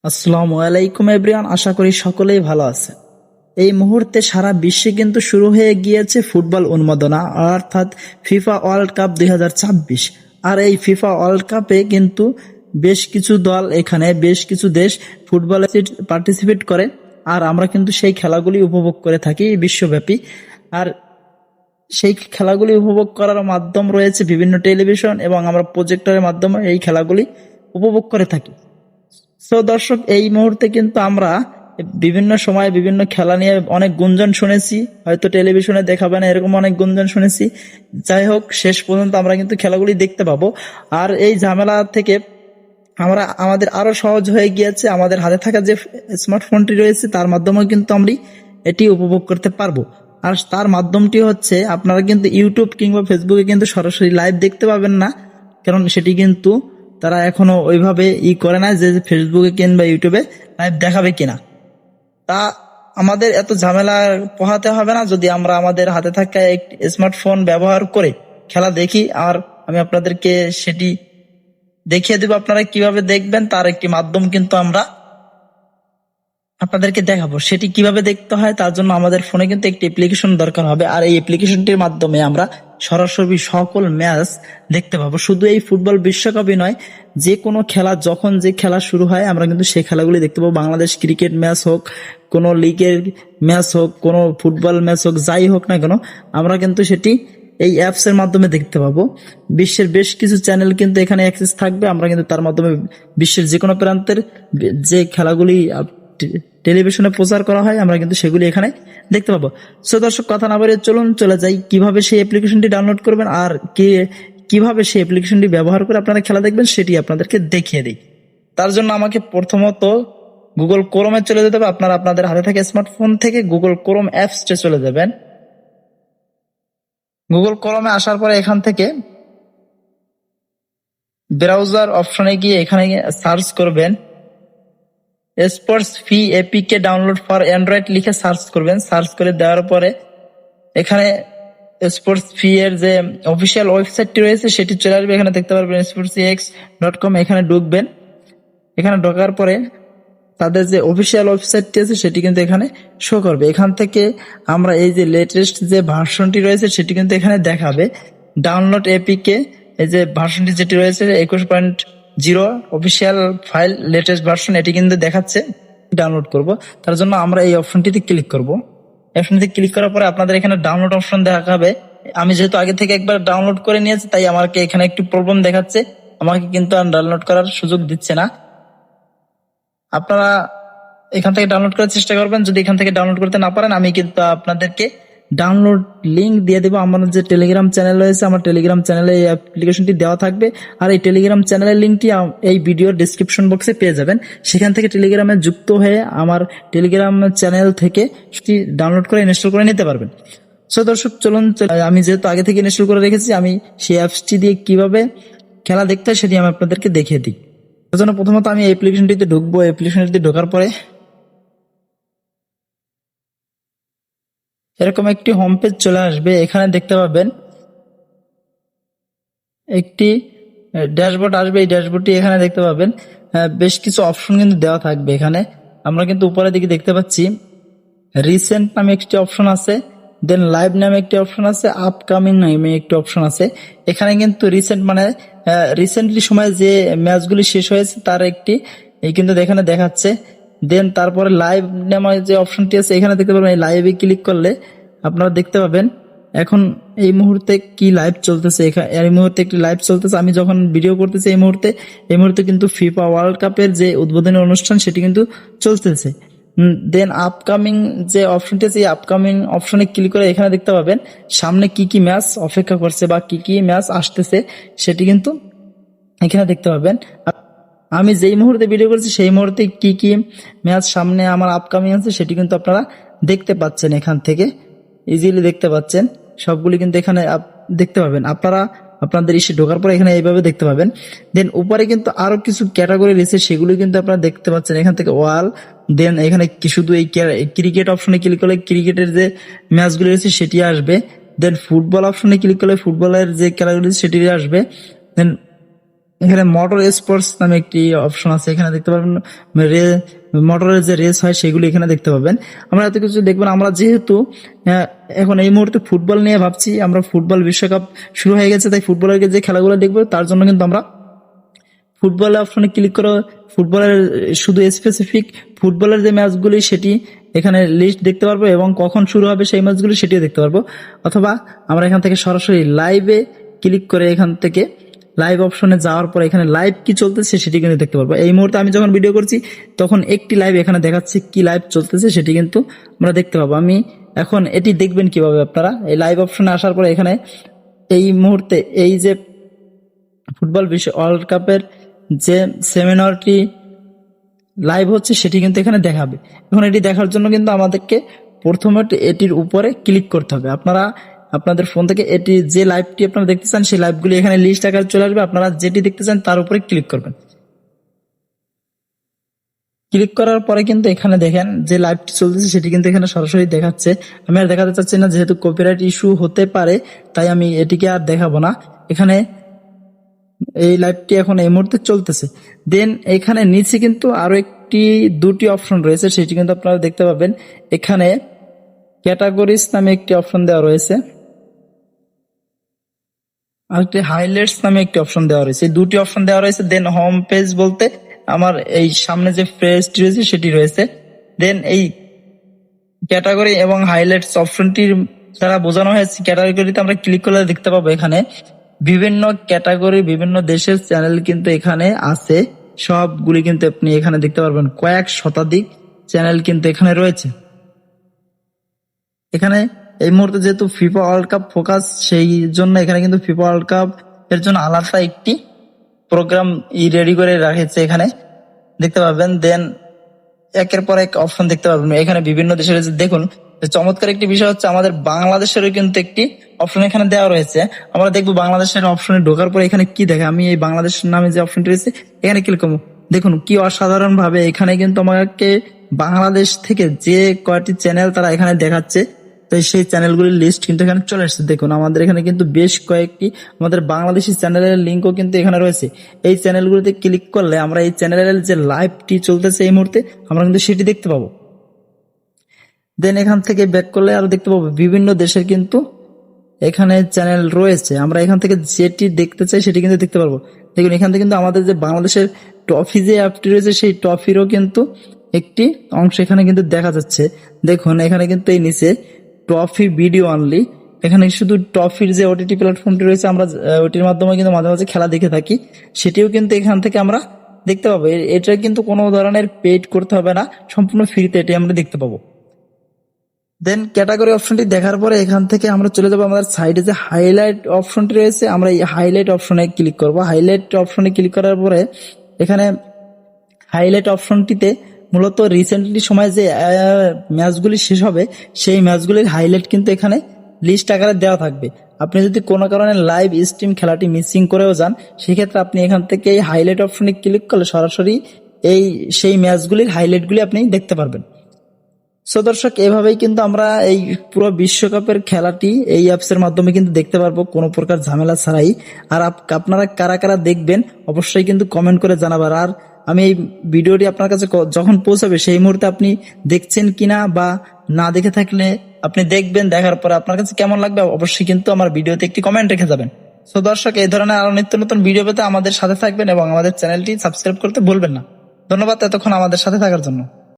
আসসালামু আলাইকুম এভরিওয়ান, আশা করি সকলেই ভালো আছে। এই মুহূর্তে সারা বিশ্বে কিন্তু শুরু হয়ে গিয়েছে ফুটবল উন্মাদনা, অর্থাৎ ফিফা ওয়ার্ল্ড কাপ 2026। আর এই ফিফা ওয়ার্ল্ড কাপে কিন্তু বেশ কিছু দল, এখানে বেশ কিছু দেশ ফুটবলে পার্টিসিপেট করে। আর আমরা কিন্তু সেই খেলাগুলি উপভোগ করে থাকি বিশ্বব্যাপী। আর সেই খেলাগুলি উপভোগ করার মাধ্যম রয়েছে বিভিন্ন টেলিভিশন, এবং আমরা প্রজেক্টরের মাধ্যমে এই খেলাগুলি উপভোগ করে থাকি। সো দর্শক, এই মুহূর্তে কিন্তু আমরা বিভিন্ন সময় বিভিন্ন খেলা নিয়ে অনেক গুঞ্জন শুনেছি, হয়তো টেলিভিশনে দেখাবে না এরকম অনেক গুঞ্জন শুনেছি। যাই হোক, শেষ পর্যন্ত আমরা কিন্তু খেলাগুলি দেখতে পাবো। আর এই ঝামেলা থেকে আমাদের আরো সহজ হয়ে গিয়েছে, আমাদের হাতে থাকা যে স্মার্টফোনটি রয়েছে তার মাধ্যমেও কিন্তু আমরা এটি উপভোগ করতে পারবো। আর তার মাধ্যমটি হচ্ছে, আপনারা কিন্তু ইউটিউব কিংবা ফেসবুকে কিন্তু সরাসরি লাইভ দেখতে পাবেন না, কারণ সেটি কিন্তু তারা এখনো ওইভাবে করে না যে ফেসবুকে কিংবা ইউটিউবে লাইভ দেখাবে কিনা। তা আমাদের এত ঝামেলা পোহাতে হবে না যদি আমরা আমাদের হাতে থাকা একটি স্মার্টফোন ব্যবহার করে খেলা দেখি। আর আমি আপনাদেরকে সেটি দেখিয়ে দেবো, আপনারা কিভাবে দেখবেন তার একটি মাধ্যম কিন্তু আমরা আপনাদেরকে দেখাবো। সেটি কিভাবে দেখতে হয় তার জন্য আমাদের ফোনে কিন্তু একটি অ্যাপ্লিকেশন দরকার হবে। আর এই অ্যাপ্লিকেশনটির মাধ্যমে আমরা সরাসরি সকল ম্যাচ দেখতে পাবো। শুধু এই ফুটবল বিশ্বকাপই নয়, যে কোনো খেলা, যখন যে খেলা শুরু হয় আমরা কিন্তু সেই খেলাগুলি দেখতে পাবো। বাংলাদেশ ক্রিকেট ম্যাচ হোক, কোনো লিগের ম্যাচ হোক, কোনো ফুটবল ম্যাচ হোক, যাই হোক না কেন, আমরা কিন্তু সেটি এই অ্যাপস এর মাধ্যমে দেখতে পাবো। বিশ্বের বেশ কিছু চ্যানেল কিন্তু এখানে অ্যাক্সেস থাকবে। আমরা কিন্তু তার মাধ্যমে বিশ্বের যে কোনো প্রান্তের যে খেলাগুলি টেলিভিশনে প্রচার করা হয় আমরা কিন্তু সেগুলি এখানে দেখতে পাবো। সো দর্শক, কথা না বলে চলুন চলে যাই কিভাবে সেই অ্যাপ্লিকেশনটি ডাউনলোড করবেন আর কিভাবে সেই অ্যাপ্লিকেশনটি ব্যবহার করে আপনারা খেলা দেখবেন সেটি আপনাদেরকে দেখিয়ে দিই। তার জন্য আমাকে প্রথমত গুগল ক্রোমে চলে যেতে হবে। আপনারা আপনাদের হাতে থাকে স্মার্টফোন থেকে গুগল ক্রোম অ্যাপসে চলে যাবেন। গুগল ক্রোমে আসার পরে এখান থেকে ব্রাউজার অপশনে গিয়ে এখানে সার্চ করবেন sports fee APK download for Android লিখে সার্চ করবেন। সার্চ করে দেওয়ার পরে এখানে স্পোর্টস ফি এর যে অফিসিয়াল ওয়েবসাইটটি রয়েছে সেটি চলে আসবে। এখানে দেখতে পারবেন sportsx.com। এখানে ঢুকবেন। এখানে ঢোকার পরে তাদের যে অফিসিয়াল ওয়েবসাইটটি আছে সেটি কিন্তু এখানে শো করবে। এখান থেকে আমরা এই যে লেটেস্ট যে ভার্সনটি রয়েছে সেটি কিন্তু এখানে দেখাবে। ডাউনলোড এপিকে এই যে ভার্সনটি যেটি রয়েছে 21.0 অফিসিয়াল ফাইল লেটেস্ট ভার্সন, এটি কিন্তু দেখাচ্ছে। ডাউনলোড করব, তার জন্য আমরা এই অপশনটিতে ক্লিক করব। অপশনটিতে ক্লিক করার পরে আপনাদের এখানে ডাউনলোড অপশন দেখাবে। আমি যেহেতু আগে থেকে একবার ডাউনলোড করে নিয়েছি তাই আমাকে এখানে একটু প্রবলেম দেখাচ্ছে, আমাকে কিন্তু আর ডাউনলোড করার সুযোগ দিচ্ছে না। আপনারা এখান থেকে ডাউনলোড করার চেষ্টা করবেন। যদি এখান থেকে ডাউনলোড করতে না পারেন, আমি কিন্তু আপনাদেরকে ডাউনলোড লিংক দিয়ে দেবো। আমার যে টেলিগ্রাম চ্যানেল রয়েছে, আমার টেলিগ্রাম চ্যানেলে এই অ্যাপ্লিকেশনটি দেওয়া থাকবে। আর এই টেলিগ্রাম চ্যানেলের লিংকটি এই ভিডিওর ডিসক্রিপশন বক্সে পেয়ে যাবেন। সেখান থেকে টেলিগ্রামে যুক্ত হয়ে আমার টেলিগ্রাম চ্যানেল থেকে ডাউনলোড করে ইনস্টল করে নিতে পারবেন। সো দর্শক, চলুন, আমি যেহেতু আগে থেকে ইনস্টল করে রেখেছি, আমি সেই অ্যাপসটি দিয়ে কিভাবে খেলা দেখতে হয় সেটি আমি আপনাদেরকে দেখিয়ে দিই। তার জন্য প্রথমত আমি অ্যাপ্লিকেশনটিতে ঢুকবো। অ্যাপ্লিকেশনটিতে ঢোকার পরে এরকম একটি হোম পেজ চলে আসবে। এখানে দেখতে পাবেন একটি ড্যাশবোর্ড আসবে। এই ড্যাশবোর্ডটি এখানে দেখতে পাবেন বেশ কিছু অপশন কিন্তু দেওয়া থাকবে। এখানে আমরা কিন্তু উপরের দিকে দেখতে পাচ্ছি রিসেন্ট নামে একটি অপশন আছে, দেন লাইভ নামে একটি অপশন আছে, আপকামিং নামে একটি অপশন আছে। এখানে কিন্তু রিসেন্ট মানে রিসেন্টলি সময় যে ম্যাচগুলি শেষ হয়েছে তার একটি কিন্তু এখানে দেখাচ্ছে। দেন তারপরে লাইভ নামে যে অপশনটি আছে এখানে দেখতে পাবেন। এই লাইভে ক্লিক করলে আপনারা দেখতে পাবেন এখন এই মুহূর্তে কি লাইভ চলতেছে। এই মুহূর্তে একটি লাইভ চলতেছে, আমি যখন ভিডিও করতেছি এই মুহূর্তে কিন্তু ফিফা ওয়ার্ল্ড কাপের যে উদ্বোধনী অনুষ্ঠান সেটি কিন্তু চলতেছে। দেন আপকামিং যে অপশনটি আছে এই আপকামিং অপশনে ক্লিক করে এখানে দেখতে পাবেন সামনে কি কি ম্যাচ অপেক্ষা করছে বা কি কি ম্যাচ আসতেছে সেটি কিন্তু এখানে দেখতে পাবেন। আমি যেই মুহূর্তে ভিডিও করছি সেই মুহূর্তে কি কি ম্যাচ সামনে আমার আপকামিং আছে সেটি কিন্তু আপনারা দেখতে পাচ্ছেন। এখান থেকে ইজিলি দেখতে পাচ্ছেন, সবগুলি কিন্তু এখানে দেখতে পাবেন। আপনারা আপনাদের ইসে ঢোকার পর এখানে এইভাবে দেখতে পাবেন। দেন উপরে কিন্তু আরো কিছু ক্যাটাগরি রয়েছে, সেগুলো কিন্তু আপনারা দেখতে পাচ্ছেন এখান থেকে ওয়াল। দেন এখানে কি শুধু এই ক্রিকেট অপশনে ক্লিক করলে ক্রিকেটের যে ম্যাচগুলো রয়েছে সেটি আসবে। দেন ফুটবল অপশনে ক্লিক করলে ফুটবলের যে খেলাগুলি সেটি আসবে। দেন এখানে মোটর স্পোর্টস নামে একটি অপশন আছে, এখানে দেখতে পাবেন মোটরের যে রেস হয় সেগুলো এখানে দেখতে পাবেন। আমরা এত কিছু দেখবেন, আমরা যেহেতু এখন এই মুহূর্তে ফুটবল নিয়ে ভাবছি, আমরা ফুটবল বিশ্বকাপ শুরু হয়ে গেছে, তাই ফুটবলের যে খেলাগুলো দেখবো তার জন্য কিন্তু আমরা ফুটবলের অপশনে ক্লিক করে ফুটবলের শুধু স্পেসিফিক ফুটবলের যে ম্যাচগুলি সেটি এখানে লিস্ট দেখতে পারবো এবং কখন শুরু হবে সেই ম্যাচগুলি সেটিও দেখতে পারবো। অথবা আমরা এখান থেকে সরাসরি লাইভে ক্লিক করে এখান থেকে লাইভ অপশনে যাওয়ার পর এখানে লাইভ কি চলতেছে সেটি কিন্তু দেখতে পারবো। এই মুহূর্তে আমি যখন ভিডিও করছি তখন একটি লাইভ এখানে দেখাচ্ছে, কি লাইভ চলতেছে সেটি কিন্তু আমরা দেখতে পাবো। আমি এখন এটি দেখবেন কিভাবে আপনারা, এই লাইভ অপশনে আসার পরে এখানে এই মুহূর্তে এই যে ফুটবল বিশ্ব ওয়ার্ল্ড কাপের যে সেমিনারটি লাইভ হচ্ছে সেটি কিন্তু এখানে দেখাবে। এখন এটি দেখার জন্য কিন্তু আমাদেরকে প্রথমে এটির উপরে ক্লিক করতে হবে। আপনারা আপনাদের ফোন থেকে এটি যে লাইভটি আপনারা দেখতে চান সেই লাইভগুলি এখানে লিস্ট আকারে চলে আসবে, আপনারা যেটি দেখতে চান তার উপরে ক্লিক করবেন। ক্লিক করার পরে কিন্তু এখানে দেখেন যে লাইভটি চলতেছে সেটি কিন্তু এখানে সরাসরি দেখাচ্ছে। আমি আর দেখাতে চাচ্ছি না, যেহেতু কপিরাইট ইস্যু হতে পারে তাই আমি এটিকে আর দেখাবো না। এখানে এই লাইভটি এখন এই মুহূর্তে চলতেছে। দেন এখানে নিচে কিন্তু আরো দুটি অপশন রয়েছে, সেটি কিন্তু আপনারা দেখতে পাবেন। এখানে ক্যাটাগরিজ নামে একটি অপশন দেওয়া রয়েছে, আর একটি হাইলাইটস নামে একটি অপশন দেওয়া রয়েছে। এই দুটি অপশন দেওয়া রয়েছে। দেন হোম পেজ বলতে আমার এই সামনে যে পেজটি রয়েছে সেটি রয়েছে। দেন এই ক্যাটাগরি এবং হাইলাইটস অপশনটির দ্বারা বোঝানো হয়েছে, ক্যাটাগরিতে আমরা ক্লিক করলে দেখতে পাবো এখানে বিভিন্ন ক্যাটাগরি বিভিন্ন দেশের চ্যানেল কিন্তু এখানে আছে। সবগুলি কিন্তু আপনি এখানে দেখতে পারবেন, কয়েক শতাধিক চ্যানেল কিন্তু এখানে রয়েছে। এখানে এই মুহূর্তে যেহেতু ফিফা ওয়ার্ল্ড কাপ ফোকাস, সেই জন্য এখানে কিন্তু ফিফা ওয়ার্ল্ড কাপ এর জন্য আলাদা একটি প্রোগ্রাম রেডি করে রাখেছে, এখানে দেখতে পাবেন। দেন একের পর এক অপশন দেখতে পাবেন এখানে বিভিন্ন দেশের। দেখুন চমৎকার একটি বিষয় হচ্ছে আমাদের বাংলাদেশেরও কিন্তু একটি অপশন এখানে দেওয়া রয়েছে। আমরা দেখবো বাংলাদেশের অপশনে ঢোকার পর এখানে কি দেখে। আমি এই বাংলাদেশ নামে যে অপশনটি রয়েছে এখানে ক্লিক করবো। দেখুন কি অসাধারণ ভাবে এখানে কিন্তু আমাকে বাংলাদেশ থেকে যে কয়টি চ্যানেল তারা এখানে দেখাচ্ছে, তো সেই চ্যানেলগুলির লিস্ট কিন্তু এখানে চলে আসছে। দেখুন আমাদের এখানে কিন্তু বেশ কয়েকটি আমাদের বাংলাদেশি চ্যানেলের লিঙ্কও কিন্তু এখানে রয়েছে। এই চ্যানেলগুলিতে ক্লিক করলে আমরা এই চ্যানেলের যে লাইভটি চলতেছে এই মুহূর্তে আমরা কিন্তু সেটি দেখতে পাবো। দেন এখান থেকে ব্যাক করলে আরো দেখতে পাবো বিভিন্ন দেশের কিন্তু এখানে চ্যানেল রয়েছে। আমরা এখান থেকে যেটি দেখতে চাই সেটি কিন্তু দেখতে পারবো। দেখুন এখান থেকে কিন্তু আমাদের যে বাংলাদেশের ট্রফি যে অ্যাপটি রয়েছে সেই ট্রফিরও কিন্তু একটি অংশ এখানে কিন্তু দেখা যাচ্ছে। দেখুন এখানে কিন্তু এই নিচে ট্রফি ভিডিও অনলি, এখানে শুধু ট্রফির যে ওটিটি প্ল্যাটফর্মটি রয়েছে আমরা ওটির মাধ্যমে কিন্তু মাঝে মাঝে খেলা দেখে থাকি, সেটিও কিন্তু এখান থেকে আমরা দেখতে পাবো। এটা কিন্তু কোনো ধরনের পেইড করতে হবে না, সম্পূর্ণ ফ্রিতে এটি আমরা দেখতে পাবো। দেন ক্যাটাগরি অপশনটি দেখার পরে এখান থেকে আমরা চলে যাবো আমাদের সাইডে যে হাইলাইট অপশনটি রয়েছে, আমরা এই হাইলাইট অপশনে ক্লিক করব। হাইলাইট অপশনে ক্লিক করার পরে এখানে হাইলাইট অপশনটিতে মূলত রিসেন্টলি সময় যে ম্যাচগুলি শেষ হবে সেই ম্যাচগুলির হাইলাইট কিন্তু এখানে লিস্ট আকারে দেওয়া থাকবে। আপনি যদি কোনো কারণে লাইভ স্ট্রিম খেলাটি মিসিং করেও যান সেক্ষেত্রে আপনি এখান থেকে এই হাইলাইট অপশনে ক্লিক করলে সরাসরি সেই ম্যাচগুলির হাইলাইটগুলি আপনি দেখতে পারবেন। সো দর্শক এভাবেই কিন্তু আমরা এই পুরো বিশ্বকাপের খেলাটি এই অ্যাপস এর মাধ্যমে কিন্তু দেখতে পারবো কোনো প্রকার ঝামেলা ছাড়াই। আর আপনারা কারা কারা দেখবেন অবশ্যই কিন্তু কমেন্ট করে জানাবার। আর আমি এই ভিডিওটি আপনার কাছে যখন পৌঁছাবে সেই মুহূর্তে আপনি দেখছেন কিনা বা না দেখে থাকলে আপনি দেখবেন, দেখার পরে আপনার কাছে কেমন লাগবে অবশ্যই কিন্তু আমার ভিডিওতে একটি কমেন্ট রেখে যাবেন। সো দর্শক এই ধরনের আরো নিত্য নতুন ভিডিও পেতে আমাদের সাথে থাকবেন এবং আমাদের চ্যানেলটি সাবস্ক্রাইব করতে ভুলবেন না। ধন্যবাদ এতক্ষণ আমাদের সাথে থাকার জন্য।